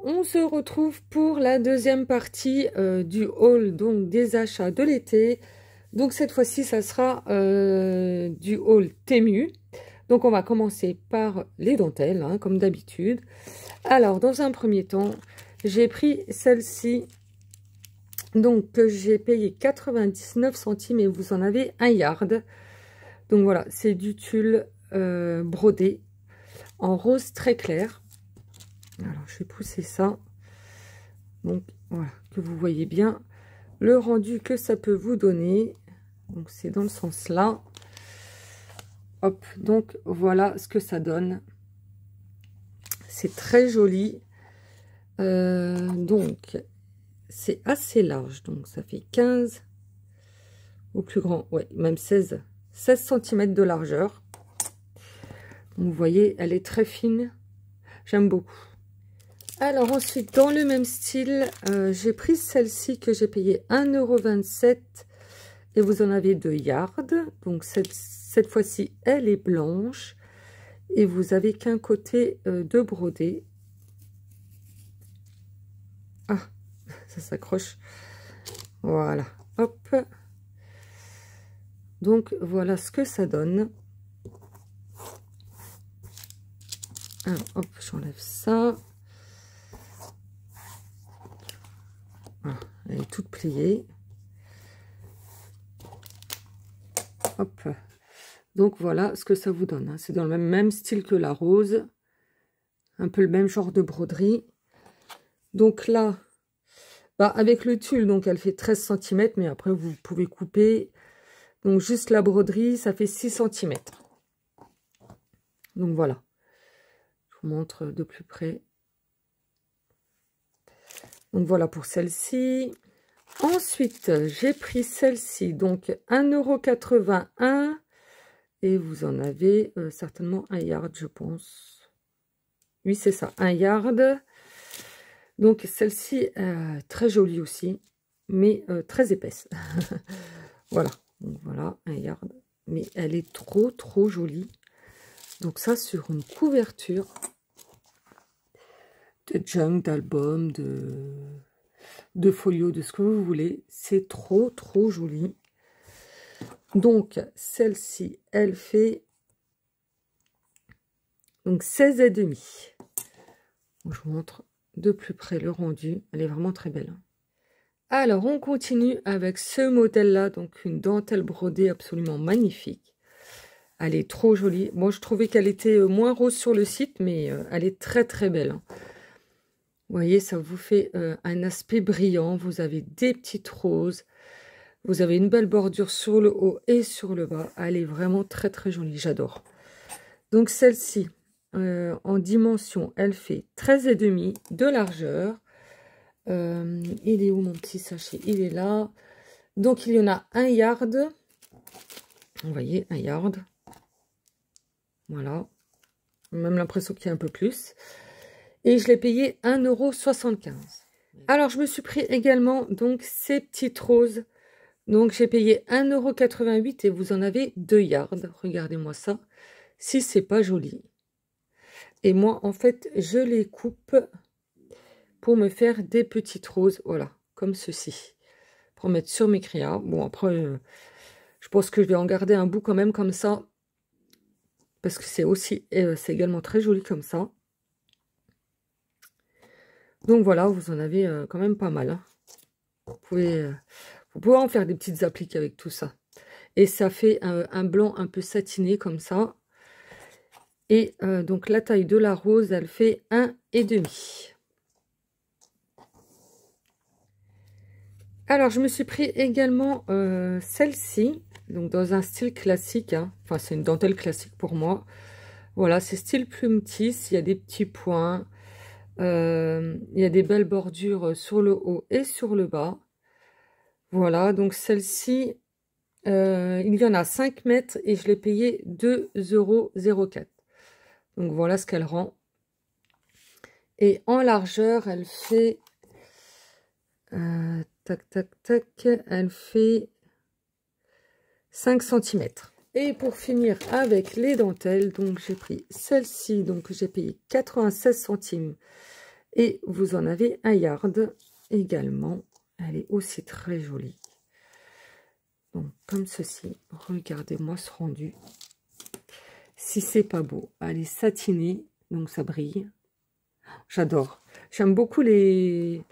on se retrouve pour la deuxième partie du haul, donc des achats de l'été. Donc cette fois-ci, ça sera du haul Temu. Donc on va commencer par les dentelles, hein, comme d'habitude. Alors, dans un premier temps, j'ai pris celle-ci, donc que j'ai payé 99 centimes et vous en avez un yard. Donc voilà, c'est du tulle brodé en rose très clair. Alors, je vais pousser ça. Donc, voilà, que vous voyez bien le rendu que ça peut vous donner. Donc, c'est dans le sens là. Hop, donc, voilà ce que ça donne. C'est très joli. Donc, c'est assez large. Donc, ça fait 15 au plus grand. Ouais, même 16 cm de largeur. Donc, vous voyez, elle est très fine. J'aime beaucoup. Alors ensuite, dans le même style, j'ai pris celle-ci que j'ai payé 1,27 € et vous en avez 2 yards. Donc cette fois-ci, elle est blanche et vous avez qu'un côté de brodé. Ah, ça s'accroche. Voilà, hop. Donc voilà ce que ça donne. Alors, hop, j'enlève ça. Voilà, elle est toute pliée. Hop. Donc voilà ce que ça vous donne. Hein. C'est dans le même style que la rose. Un peu le même genre de broderie. Donc là, bah avec le tulle, donc elle fait 13 cm. Mais après, vous pouvez couper. Donc juste la broderie, ça fait 6 cm. Donc voilà. Je vous montre de plus près. Donc voilà pour celle-ci. Ensuite, j'ai pris celle-ci, donc 1,81 € et vous en avez certainement un yard, je pense. Oui, c'est ça, un yard. Donc celle-ci, très jolie aussi, mais très épaisse. Voilà, donc voilà, un yard. Mais elle est trop jolie. Donc ça, sur une couverture de junk, d'album, de folio, de ce que vous voulez. C'est trop joli. Donc, celle-ci, elle fait donc 16,5 €. Je vous montre de plus près le rendu. Elle est vraiment très belle. Alors, on continue avec ce modèle-là. Donc, une dentelle brodée absolument magnifique. Elle est trop jolie. Moi, je trouvais qu'elle était moins rose sur le site, mais elle est très belle. Vous voyez, ça vous fait un aspect brillant. Vous avez des petites roses. Vous avez une belle bordure sur le haut et sur le bas. Elle est vraiment très jolie. J'adore. Donc, celle-ci, en dimension, elle fait 13,5 de largeur. Il est où mon petit sachet? Il est là. Donc, il y en a un yard. Vous voyez, un yard. Voilà. Même l'impression qu'il y a un peu plus. Et je l'ai payé 1,75 €. Alors, je me suis pris également donc ces petites roses. Donc, j'ai payé 1,88 € et vous en avez 2 yards. Regardez-moi ça. Si c'est pas joli. Et moi, en fait, je les coupe pour me faire des petites roses. Voilà, comme ceci. Pour mettre sur mes crayons. Bon, après, je pense que je vais en garder un bout quand même comme ça. Parce que c'est aussi, c'est également très joli comme ça. Donc voilà, vous en avez quand même pas mal. Hein. Vous pouvez en faire des petites appliques avec tout ça. Et ça fait un blanc un peu satiné comme ça. Et donc la taille de la rose, elle fait 1,5 €. Alors je me suis pris également celle-ci. Donc dans un style classique. Hein. Enfin c'est une dentelle classique pour moi. Voilà, c'est style plume tisse. Il y a des petits points. Il y a des belles bordures sur le haut et sur le bas. Voilà, donc celle-ci, il y en a 5 mètres et je l'ai payé 2,04 €. Donc voilà ce qu'elle rend. Et en largeur, elle fait... elle fait 5 cm. Et pour finir avec les dentelles, donc j'ai pris celle-ci, donc j'ai payé 96 centimes. Et vous en avez un yard également. Elle est aussi très jolie. Donc, comme ceci. Regardez-moi ce rendu. Si c'est pas beau, elle est satinée, donc ça brille. J'adore. J'aime beaucoup les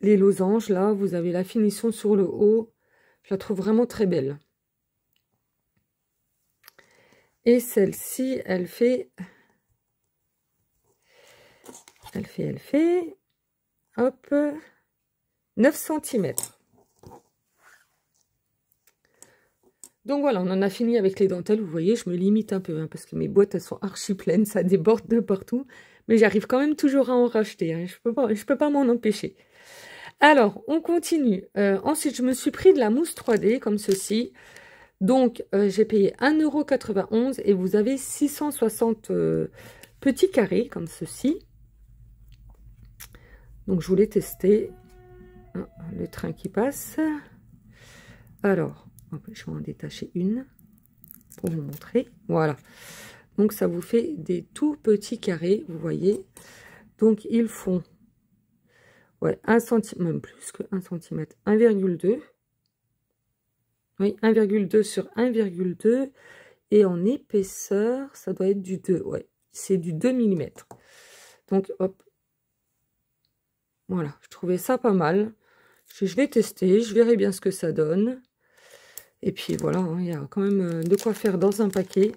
losanges, là. Vous avez la finition sur le haut. Je la trouve vraiment très belle. Et celle-ci, elle fait, hop, 9 cm. Donc voilà, on en a fini avec les dentelles. Vous voyez, je me limite un peu, hein, parce que mes boîtes, elles sont archi pleines, ça déborde de partout. Mais j'arrive quand même toujours à en racheter, hein. Je peux pas m'en empêcher. Alors, on continue. Ensuite, je me suis pris de la mousse 3D, comme ceci. Donc, j'ai payé 1,91 € et vous avez 660 petits carrés, comme ceci. Donc, je voulais tester. Ah, le train qui passe. Alors, je vais en détacher une pour vous montrer. Voilà. Donc, ça vous fait des tout petits carrés, vous voyez. Donc, ils font 1 cm, même plus que 1 cm, 1,2. Oui, 1,2 sur 1,2. Et en épaisseur, ça doit être du 2. Ouais, c'est du 2 mm. Donc, hop. Voilà, je trouvais ça pas mal. Je vais tester, je verrai bien ce que ça donne. Et puis voilà, hein, il y a quand même de quoi faire dans un paquet.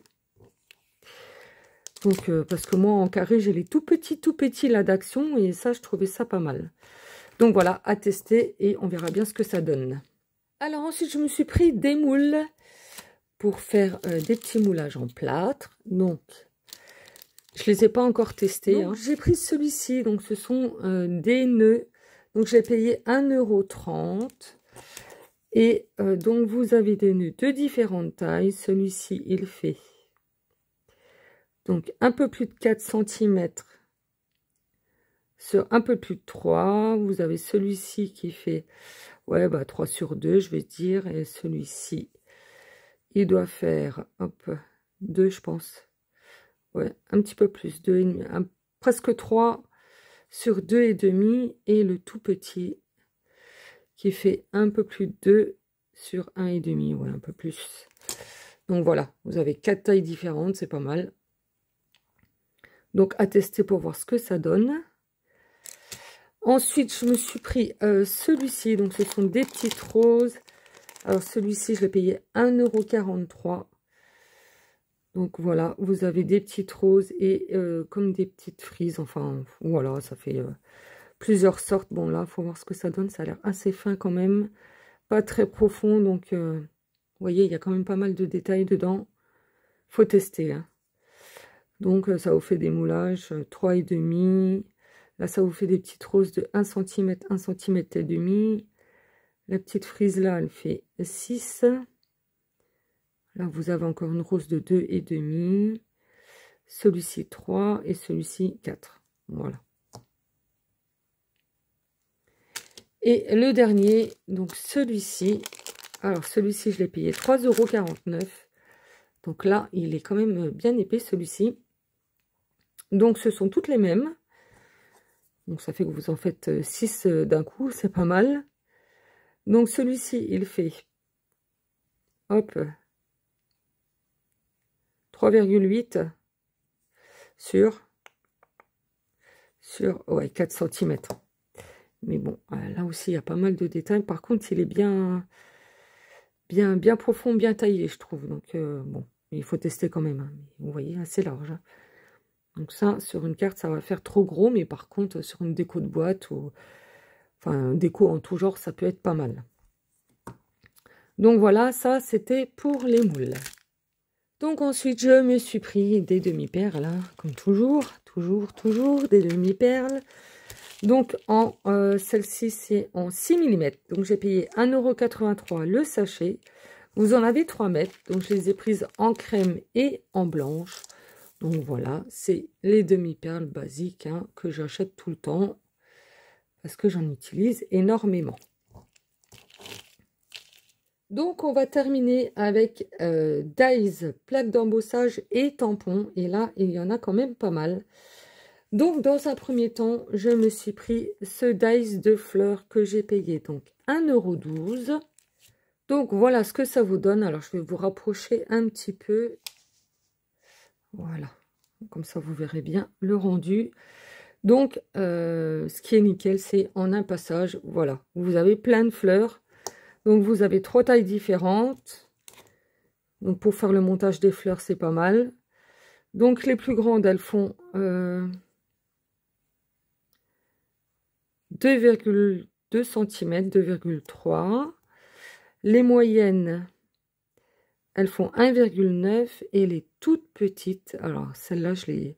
Donc, parce que moi, en carré, j'ai les tout petits là d'action. Et ça, je trouvais ça pas mal. Donc voilà, à tester et on verra bien ce que ça donne. Alors ensuite, je me suis pris des moules pour faire des petits moulages en plâtre. Donc, je les ai pas encore testés. Hein. J'ai pris celui-ci, donc ce sont des nœuds. Donc, j'ai payé 1,30 €. Et donc, vous avez des nœuds de différentes tailles. Celui-ci, il fait donc un peu plus de 4 cm sur un peu plus de 3. Vous avez celui-ci qui fait 3 sur 2, je vais dire. Et celui-ci, il doit faire, hop, 2, je pense. Ouais, un petit peu plus, 2,5, presque 3 sur 2,5. Et le tout petit qui fait un peu plus de 2 sur 1,5. Ouais, un peu plus. Donc voilà, vous avez 4 tailles différentes, c'est pas mal. Donc à tester pour voir ce que ça donne. Ensuite, je me suis pris celui-ci. Donc ce sont des petites roses. Alors celui-ci, je l'ai payé 1,43 €. Donc voilà, vous avez des petites roses et comme des petites frises. Enfin, voilà, ça fait plusieurs sortes. Bon là, il faut voir ce que ça donne. Ça a l'air assez fin quand même. Pas très profond. Donc, vous voyez, il y a quand même pas mal de détails dedans. Faut tester. Hein. Donc, ça vous fait des moulages 3,5. Là, ça vous fait des petites roses de 1 cm, 1 cm et demi. La petite frise là, elle fait 6. Là, vous avez encore une rose de 2,5. Celui-ci 3 et celui-ci 4. Voilà. Et le dernier, donc celui-ci. Alors, celui-ci, je l'ai payé 3,49 €. Donc là, il est quand même bien épais, celui-ci. Donc, ce sont toutes les mêmes. Donc, ça fait que vous en faites 6 d'un coup. C'est pas mal. Donc, celui-ci, il fait, hop, 3,8 sur 4 cm. Mais bon, là aussi, il y a pas mal de détails. Par contre, il est bien profond, bien taillé, je trouve. Donc, bon, il faut tester quand même. Hein. Vous voyez, assez large. Hein. Donc ça, sur une carte, ça va faire trop gros. Mais par contre, sur une déco de boîte ou... Enfin, déco en tout genre, ça peut être pas mal. Donc voilà, ça, c'était pour les moules. Donc ensuite, je me suis pris des demi-perles, hein, comme toujours, des demi-perles. Donc, celle-ci, c'est en 6 mm. Donc, j'ai payé 1,83 € le sachet. Vous en avez 3 mètres. Donc, je les ai prises en crème et en blanche. Donc, voilà, c'est les demi-perles basiques hein, que j'achète tout le temps. Parce que j'en utilise énormément. Donc, on va terminer avec Dies, plaque d'embossage et tampons. Et là, il y en a quand même pas mal. Donc, dans un premier temps, je me suis pris ce dice de fleurs que j'ai payé donc 1,12 €. Donc, voilà ce que ça vous donne. Alors, je vais vous rapprocher un petit peu. Voilà. Comme ça, vous verrez bien le rendu. Donc, ce qui est nickel, c'est en un passage. Voilà. Vous avez plein de fleurs. Donc, vous avez 3 tailles différentes. Donc, pour faire le montage des fleurs, c'est pas mal. Donc, les plus grandes, elles font 2,2 cm, 2,3. Les moyennes, elles font 1,9 et les toutes petites, alors celles-là, je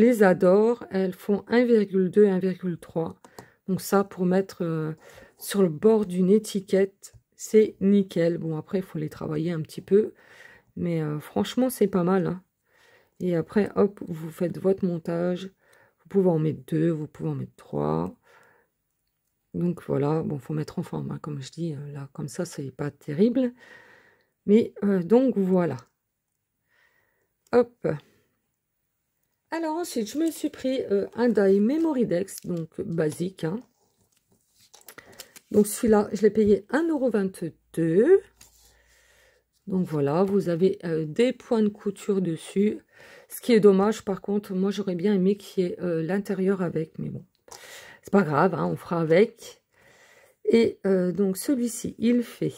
les adore, elles font 1,2, 1,3. Donc ça, pour mettre sur le bord d'une étiquette, c'est nickel. Bon, après, il faut les travailler un petit peu, mais franchement, c'est pas mal, hein. Et après, hop, vous faites votre montage. Vous pouvez en mettre 2, vous pouvez en mettre 3. Donc voilà, bon, faut mettre en forme, hein, comme je dis, là, comme ça, c'est pas terrible. Mais donc voilà. Hop. Alors ensuite, je me suis pris un die Memoridex, donc basique, hein. Donc celui-là, je l'ai payé 1,22 €. Donc voilà, vous avez des points de couture dessus. Ce qui est dommage, par contre, moi j'aurais bien aimé qu'il y ait l'intérieur avec, mais bon. C'est pas grave, hein, on fera avec. Et donc celui-ci, il fait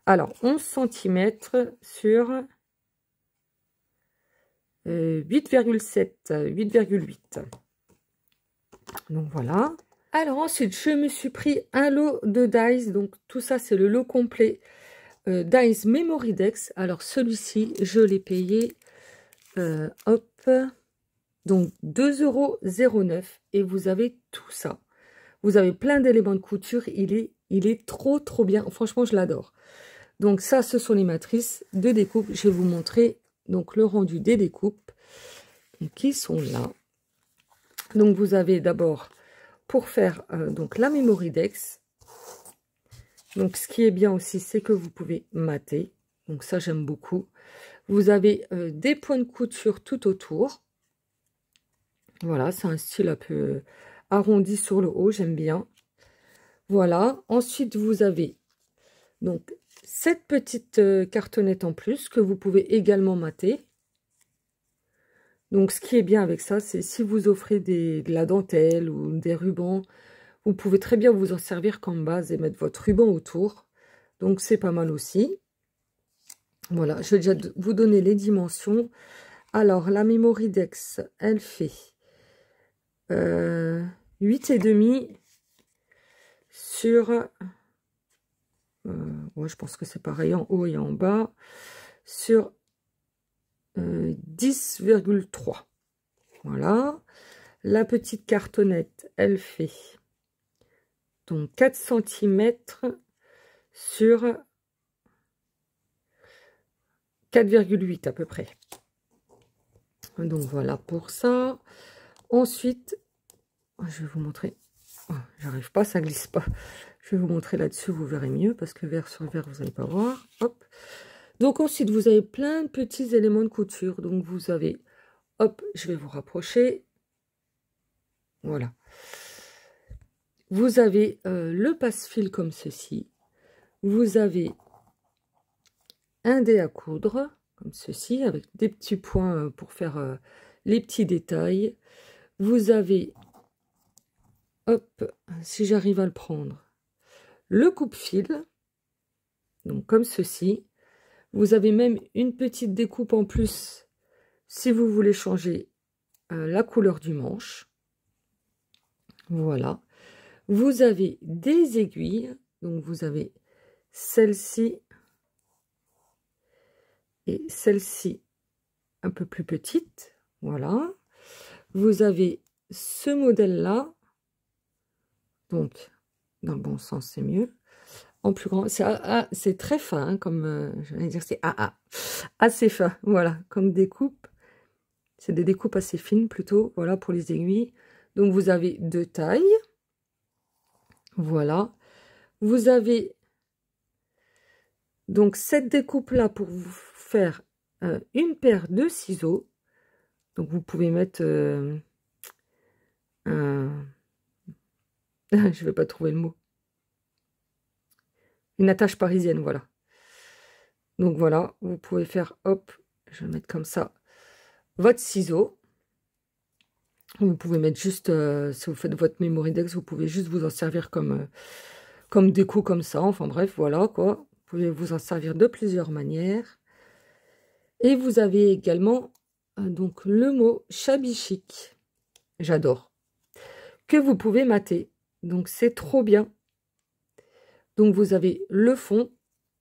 alors 11 cm sur 8,7, 8,8. Donc voilà. Alors ensuite, je me suis pris un lot de dice. Donc tout ça, c'est le lot complet dice Memoridex. Alors celui-ci, je l'ai payé, hop, donc 2,09 € et vous avez tout ça. Vous avez plein d'éléments de couture, il est trop bien, franchement je l'adore. Donc ça, ce sont les matrices de découpe, je vais vous montrer donc le rendu des découpes qui sont là. Donc vous avez d'abord pour faire donc la Memoridex. Donc ce qui est bien aussi, c'est que vous pouvez mater, donc ça j'aime beaucoup. Vous avez des points de couture tout autour. Voilà, c'est un style un peu arrondi sur le haut, j'aime bien. Voilà, ensuite vous avez donc cette petite cartonnette en plus que vous pouvez également mater. Donc ce qui est bien avec ça, c'est si vous offrez de la dentelle ou des rubans, vous pouvez très bien vous en servir comme base et mettre votre ruban autour. Donc c'est pas mal aussi. Voilà, je vais déjà vous donner les dimensions. Alors la Memoridex, elle fait 8,5 sur, ouais, je pense que c'est pareil en haut et en bas, sur 10,3. Voilà. La petite cartonnette, elle fait donc 4 cm sur 4,8 à peu près. Donc voilà pour ça. Ensuite, je vais vous montrer. Oh, j'arrive pas, ça glisse pas. Je vais vous montrer là-dessus, vous verrez mieux parce que vert sur vert, vous n'allez pas voir. Hop. Donc ensuite, vous avez plein de petits éléments de couture. Donc vous avez, hop, je vais vous rapprocher. Voilà. Vous avez le passe-fil comme ceci. Vous avez un dé à coudre comme ceci avec des petits points pour faire les petits détails. Vous avez, hop, si j'arrive à le prendre, le coupe-fil, donc comme ceci. Vous avez même une petite découpe en plus si vous voulez changer la couleur du manche. Voilà. Vous avez des aiguilles, donc vous avez celle-ci et celle-ci un peu plus petite. Voilà. Vous avez ce modèle-là, donc dans le bon sens c'est mieux. En plus grand, c'est très fin, hein, comme j'allais dire, c'est assez fin, voilà, comme découpe. C'est des découpes assez fines plutôt, voilà, pour les aiguilles. Donc vous avez deux tailles, voilà. Vous avez donc cette découpe là pour vous faire une paire de ciseaux. Donc vous pouvez mettre un... je vais pas trouver le mot. Une attache parisienne, voilà. Donc voilà, vous pouvez faire, hop, je vais le mettre comme ça, votre ciseau. Vous pouvez mettre juste, si vous faites votre Memory Dex, vous pouvez juste vous en servir comme, comme déco comme ça. Enfin bref, voilà quoi. Vous pouvez vous en servir de plusieurs manières. Et vous avez également donc le mot shabby chic. J'adore. Que vous pouvez mater. Donc c'est trop bien. Donc vous avez le fond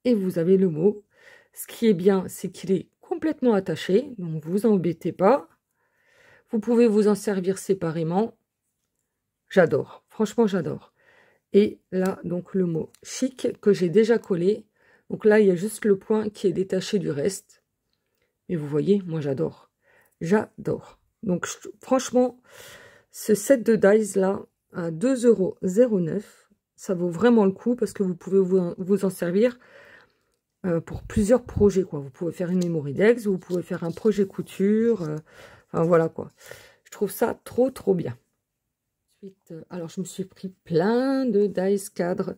et vous avez le mot. Ce qui est bien, c'est qu'il est complètement attaché. Donc vous embêtez pas. Vous pouvez vous en servir séparément. J'adore. Franchement, j'adore. Et là, donc le mot chic que j'ai déjà collé. Donc là, il y a juste le point qui est détaché du reste. Et vous voyez, moi j'adore. J'adore. Donc franchement, ce set de dies là, à 2,09 €, ça vaut vraiment le coup parce que vous pouvez vous en servir pour plusieurs projets, quoi. Vous pouvez faire une Memory Dex, vous pouvez faire un projet couture. Enfin voilà quoi. Je trouve ça trop trop bien. Ensuite, alors je me suis pris plein de dies cadres.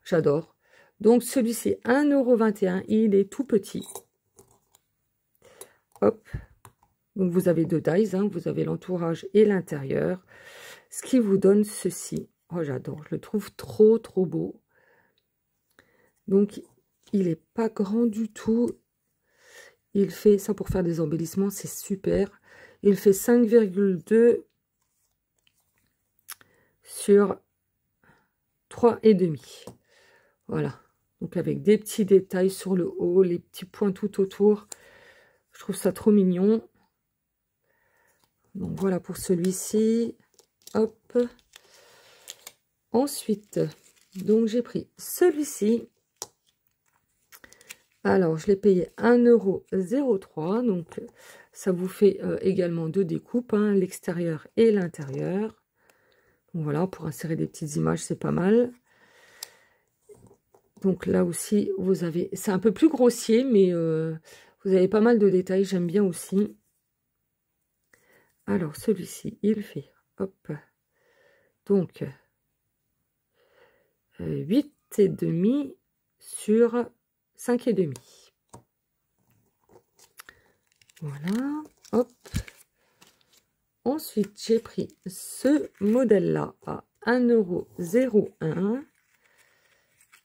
J'adore. Donc celui-ci, 1,21 €, il est tout petit. Hop. Donc vous avez deux dies, hein, vous avez l'entourage et l'intérieur. Ce qui vous donne ceci. Oh j'adore, je le trouve trop trop beau. Donc il n'est pas grand du tout. Il fait ça pour faire des embellissements, c'est super. Il fait 5,2 sur 3,5. Voilà. Donc avec des petits détails sur le haut, les petits points tout autour. Je trouve ça trop mignon. Donc voilà pour celui-ci. Hop. Ensuite, donc j'ai pris celui-ci. Alors, je l'ai payé 1,03 €. Donc, ça vous fait également deux découpes, hein, l'extérieur et l'intérieur. Donc voilà, pour insérer des petites images, c'est pas mal. Donc là aussi, vous avez... C'est un peu plus grossier, mais vous avez pas mal de détails. J'aime bien aussi. Alors, celui-ci, il fait... Hop. Donc... 8,5 sur 5,5. Voilà, hop. Ensuite, j'ai pris ce modèle-là à 1,01 €.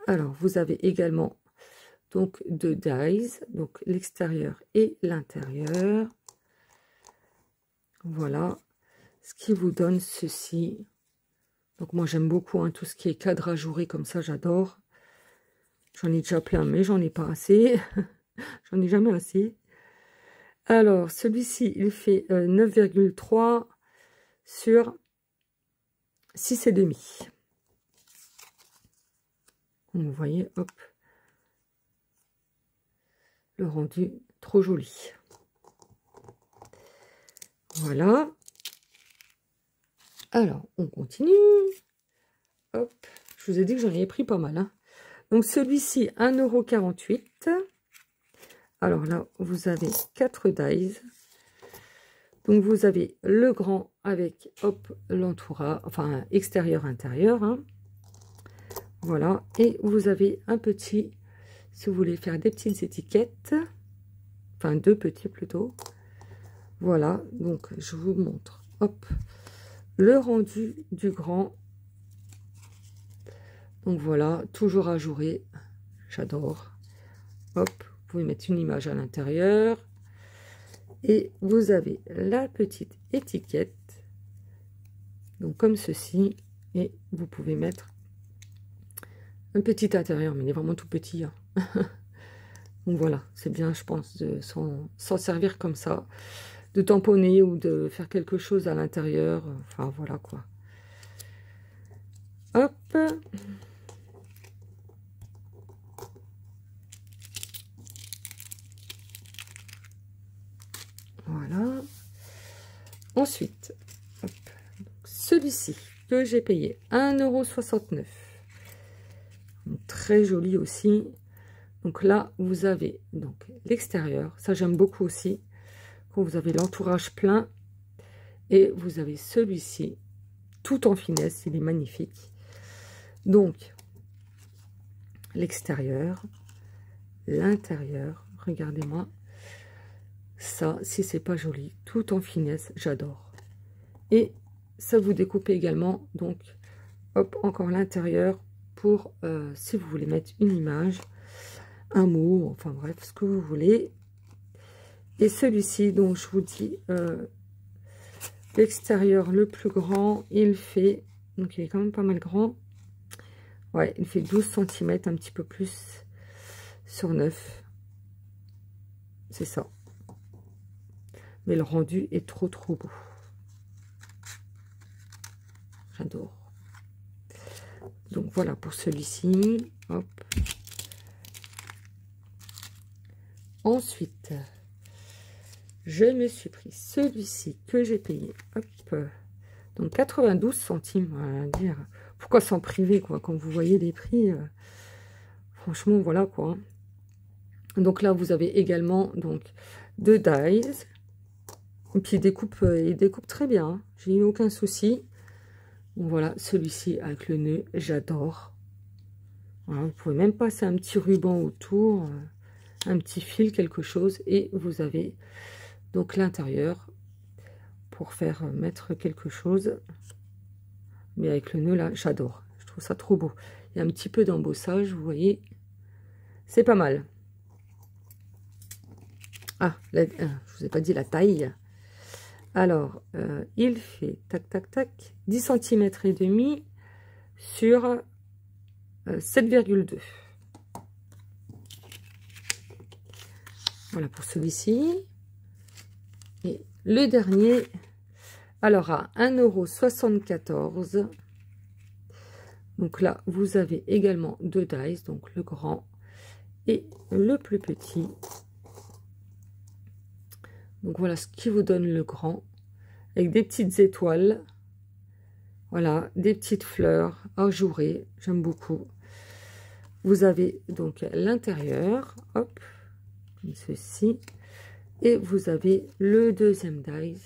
Alors, vous avez également donc deux dies, donc l'extérieur et l'intérieur. Voilà, ce qui vous donne ceci. Donc moi j'aime beaucoup hein, tout ce qui est cadre ajouré comme ça, j'adore. J'en ai déjà plein, mais j'en ai pas assez. J'en ai jamais assez. Alors celui-ci, il fait 9,3 sur 6,5. Vous voyez, hop. Le rendu, trop joli. Voilà. Alors, on continue. Hop. Je vous ai dit que j'en ai pris pas mal. Hein. Donc, celui-ci, 1,48 €. Alors là, vous avez 4 dies. Donc, vous avez le grand avec, hop, l'entourage, enfin, extérieur-intérieur. Hein. Voilà. Et vous avez un petit, si vous voulez faire des petites étiquettes. Enfin, deux petits plutôt. Voilà. Donc, je vous montre. Hop. Le rendu du grand. Donc voilà, toujours ajouré. J'adore. Hop, vous pouvez mettre une image à l'intérieur. Et vous avez la petite étiquette. Donc comme ceci. Et vous pouvez mettre un petit intérieur, mais il est vraiment tout petit. Hein. Donc voilà, c'est bien, je pense, de s'en servir comme ça. De tamponner ou de faire quelque chose à l'intérieur. Enfin, voilà quoi. Hop. Voilà. Ensuite, celui-ci que j'ai payé 1,69 €. Très joli aussi. Donc là, vous avez donc l'extérieur. Ça, j'aime beaucoup aussi. quand vous avez l'entourage plein. Et vous avez celui-ci, tout en finesse, il est magnifique. Donc, l'extérieur, l'intérieur, regardez-moi. Ça, si c'est pas joli, tout en finesse, j'adore. Et ça vous découpe également, donc, hop, encore l'intérieur pour, si vous voulez mettre une image, un mot, enfin bref, ce que vous voulez. Et celui-ci, donc, je vous dis, l'extérieur le plus grand, il fait, donc il est quand même pas mal grand. Ouais, il fait 12 cm, un petit peu plus sur 9. C'est ça. Mais le rendu est trop beau. J'adore. Donc voilà pour celui-ci. Hop. Ensuite, je me suis pris celui-ci que j'ai payé. Hop. Donc 92 centimes. Voilà, dire. Pourquoi s'en priver, quoi, quand vous voyez les prix franchement, voilà, quoi. Donc là, vous avez également donc 2 dies. Et puis il découpe très bien. Hein. J'ai eu aucun souci. Bon, voilà, celui-ci avec le nœud, j'adore. Voilà, vous pouvez même passer un petit ruban autour, un petit fil, quelque chose, et vous avez donc l'intérieur pour faire mettre quelque chose. Mais avec le nœud là, j'adore. Je trouve ça trop beau. Il y a un petit peu d'embossage, vous voyez. C'est pas mal. Ah, je vous ai pas dit la taille. Alors, il fait, tac, tac, tac, 10 cm et demi sur 7,2. Voilà pour celui-ci. Et le dernier, alors à 1,74 €. Donc là, vous avez également 2 dies, donc le grand et le plus petit. Donc voilà ce qui vous donne le grand, avec des petites étoiles, voilà, des petites fleurs ajourées, j'aime beaucoup. Vous avez donc l'intérieur, hop, comme ceci, et vous avez le deuxième dies,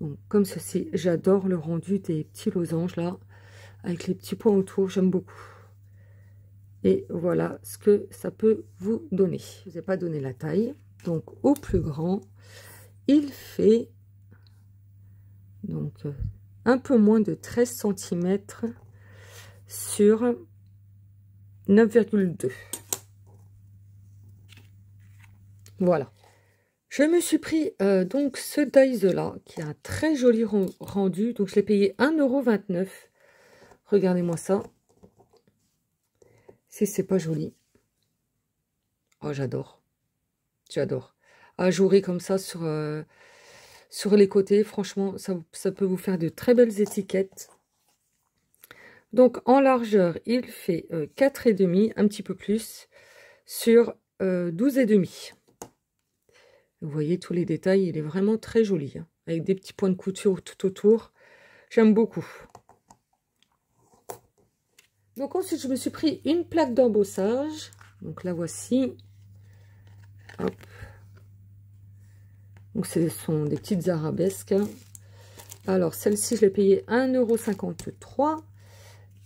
donc comme ceci. J'adore le rendu des petits losanges là, avec les petits points autour, j'aime beaucoup. Et voilà ce que ça peut vous donner. Je ne vous ai pas donné la taille. Donc au plus grand, il fait donc un peu moins de 13 cm sur 9,2. Voilà. Je me suis pris donc ce dies là qui a un très joli rendu. Donc je l'ai payé 1,29 €. Regardez-moi ça. Si c'est pas joli. Oh, j'adore. J'adore. Ajouré comme ça sur les côtés, franchement, ça peut vous faire de très belles étiquettes. Donc, en largeur, il fait 4,5, un petit peu plus, sur 12,5. Vous voyez tous les détails, il est vraiment très joli, hein, avec des petits points de couture tout autour. J'aime beaucoup. Donc, ensuite, je me suis pris une plaque d'embossage. Donc, la voici. Hop. Donc, ce sont des petites arabesques. Alors, celle-ci, je l'ai payée 1,53 €.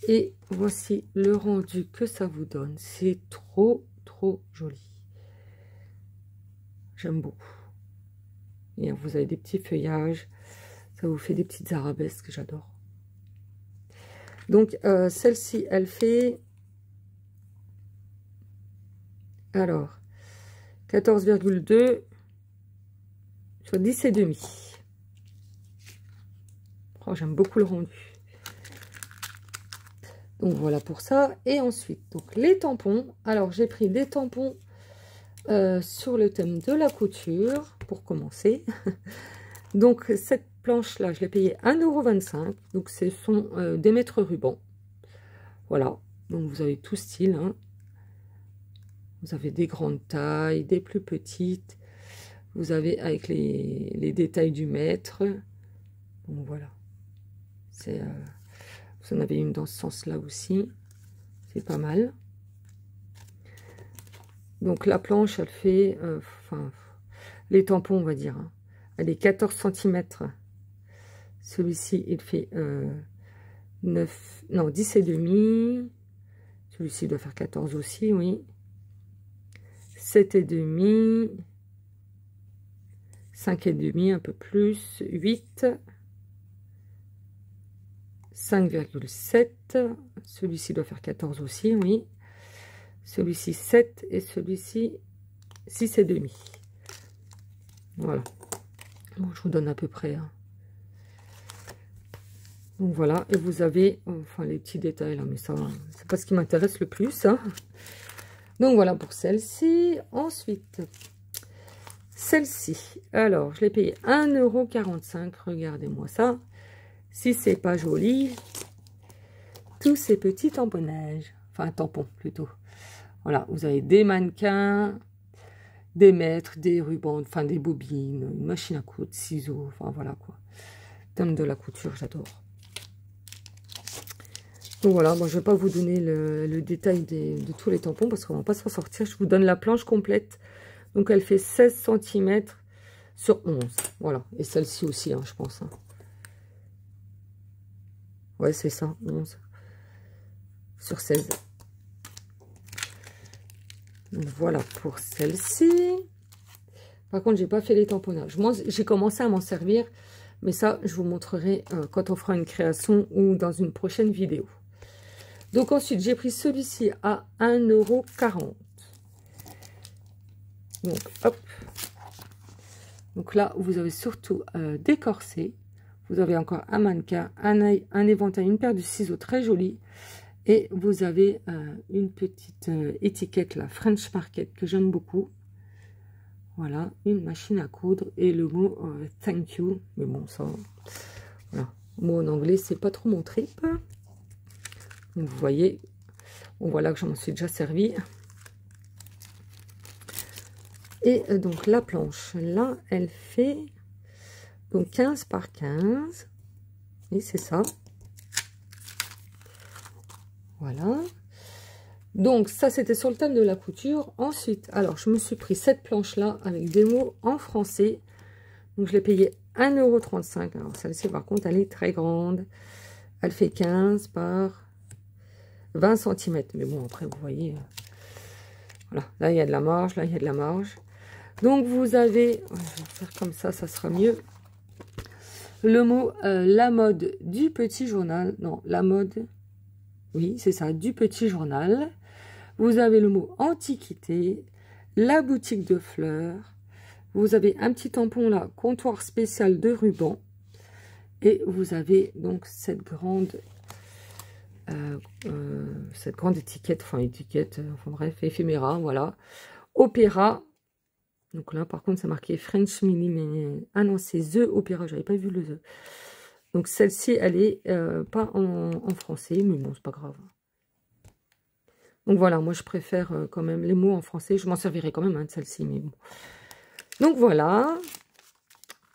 Et voici le rendu que ça vous donne. C'est trop joli. J'aime beaucoup. Et vous avez des petits feuillages. Ça vous fait des petites arabesques. J'adore. Donc, celle-ci, elle fait... Alors, 14,2 sur 10,5. Oh, j'aime beaucoup le rendu. Donc, voilà pour ça. Et ensuite, donc les tampons. Alors, j'ai pris des tampons sur le thème de la couture, pour commencer. Donc, cette planche-là, je l'ai payée 1,25 €. Donc, ce sont des mètres rubans. Voilà. Donc, vous avez tout style, hein. Vous avez des grandes tailles, des plus petites. Vous avez avec les détails du mètre. Donc voilà. C'est, vous en avez une dans ce sens-là aussi. C'est pas mal. Donc la planche, elle fait... les tampons, on va dire. Hein. Allez, 14 cm. Celui-ci, il fait 9, non, 10 et demi. Celui-ci doit faire 14 aussi, oui. 7 et demi. 5 et demi, un peu plus. 8. 5,7. Celui-ci doit faire 14 aussi, oui. Celui-ci 7 et celui-ci 6 et demi. Voilà. Bon, je vous donne à peu près. Hein. Donc voilà, et vous avez, enfin les petits détails là, mais ça, c'est pas ce qui m'intéresse le plus. Hein. Donc voilà pour celle-ci. Ensuite, celle-ci. Alors, je l'ai payé 1,45 €. Regardez-moi ça. Si c'est pas joli, tous ces petits tamponnages. Enfin, tampons plutôt. Voilà, vous avez des mannequins, des mètres, des rubans, enfin des bobines, une machine à coudre, ciseaux, enfin voilà quoi. Thème de la couture, j'adore. Donc voilà, moi je ne vais pas vous donner le détail de tous les tampons parce qu'on ne va pas s'en sortir. Je vous donne la planche complète. Donc elle fait 16 cm sur 11. Voilà, et celle-ci aussi, hein, je pense. Hein. Ouais, c'est ça, 11 sur 16. Donc voilà pour celle-ci. Par contre, j'ai pas fait les tamponnages. Moi, j'ai commencé à m'en servir, mais ça, je vous montrerai quand on fera une création ou dans une prochaine vidéo. Donc ensuite, j'ai pris celui-ci à 1,40 €. Donc, hop. Donc là, vous avez surtout des corsets. Vous avez encore un mannequin, un éventail, une paire de ciseaux très jolis. Et vous avez une petite étiquette, la French Market, que j'aime beaucoup. Voilà, une machine à coudre et le mot thank you. Mais bon, ça, voilà. Le mot en anglais, c'est pas trop mon trip. Donc, vous voyez, on voit là que j'en suis déjà servi. Et donc, la planche, là, elle fait donc 15 par 15. Et c'est ça. Voilà. Donc, ça, c'était sur le thème de la couture. Ensuite, alors, je me suis pris cette planche-là avec des mots en français. Donc, je l'ai payée 1,35 €. Alors, celle-ci, par contre, elle est très grande. Elle fait 15 par 20 cm. Mais bon, après, vous voyez, voilà. Là, il y a de la marge. Là, il y a de la marge. Donc, vous avez, je vais faire comme ça sera mieux. Le mot, la mode du petit journal. Non, la mode, oui, c'est ça, du petit journal. Vous avez le mot antiquité, la boutique de fleurs. Vous avez un petit tampon là, comptoir spécial de ruban. Et vous avez donc cette grande étiquette, enfin bref, éphéméra, voilà. Opéra. Donc là, par contre, c'est marqué French Mini, mais ah non, c'est The Opéra, j'avais pas vu le The. Donc celle-ci, elle est pas en français, mais bon, c'est pas grave. Donc voilà, moi je préfère quand même les mots en français. Je m'en servirai quand même hein, de celle-ci, mais bon. Donc voilà,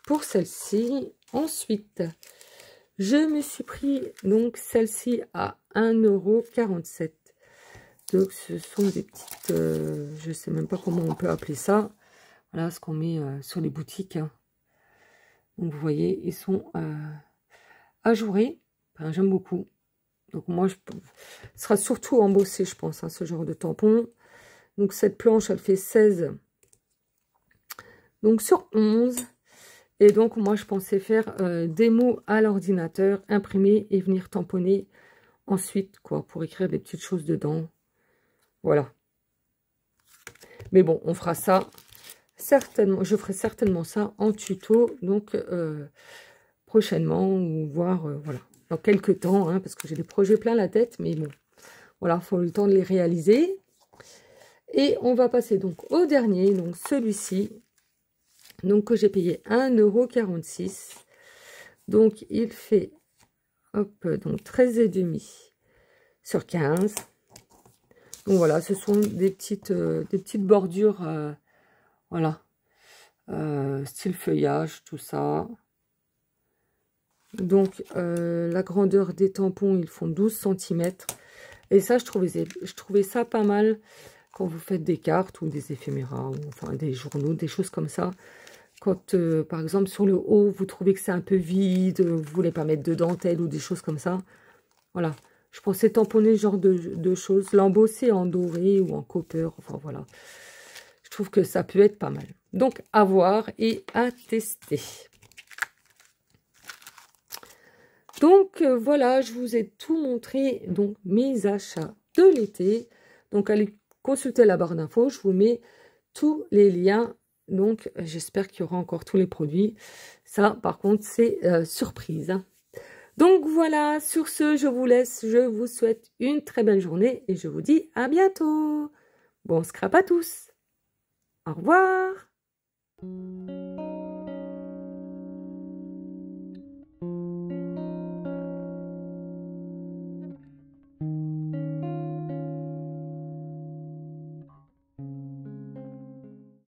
pour celle-ci. Ensuite, je me suis pris donc celle-ci à 1,47 €. Donc ce sont des petites, je sais même pas comment on peut appeler ça. Voilà ce qu'on met sur les boutiques. Hein. Donc vous voyez, ils sont ajourés. Enfin, j'aime beaucoup. Donc moi, ce sera surtout embossé, je pense, hein, ce genre de tampon. Donc cette planche, elle fait 16. Donc sur 11. Et donc moi, je pensais faire des mots à l'ordinateur, imprimer et venir tamponner ensuite, quoi, pour écrire des petites choses dedans. Voilà. Mais bon, on fera ça certainement. Je ferai certainement ça en tuto, donc prochainement, ou voir, voilà. Dans quelques temps, hein, parce que j'ai des projets plein la tête, mais bon, voilà, il faut le temps de les réaliser. Et on va passer donc au dernier, donc celui-ci, donc que j'ai payé 1,46 €. Donc il fait, hop, donc 13,5 sur 15. Donc voilà, ce sont des petites bordures, voilà, style feuillage, tout ça. Donc, la grandeur des tampons, ils font 12 cm. Et ça, je trouvais ça pas mal quand vous faites des cartes ou des éphéméras, ou enfin des journaux, des choses comme ça. Quand, par exemple, sur le haut, vous trouvez que c'est un peu vide, vous voulez pas mettre de dentelle ou des choses comme ça. Voilà. Je pensais tamponner ce genre de choses. L'embosser en doré ou en copper. Enfin, voilà. Je trouve que ça peut être pas mal. Donc, à voir et à tester. Donc, voilà, je vous ai tout montré. Donc, mes achats de l'été. Donc, allez consulter la barre d'infos. Je vous mets tous les liens. Donc, j'espère qu'il y aura encore tous les produits. Ça, par contre, c'est surprise. Donc, voilà. Sur ce, je vous laisse. Je vous souhaite une très belle journée. Et je vous dis à bientôt. Bon scrap à tous. Au revoir.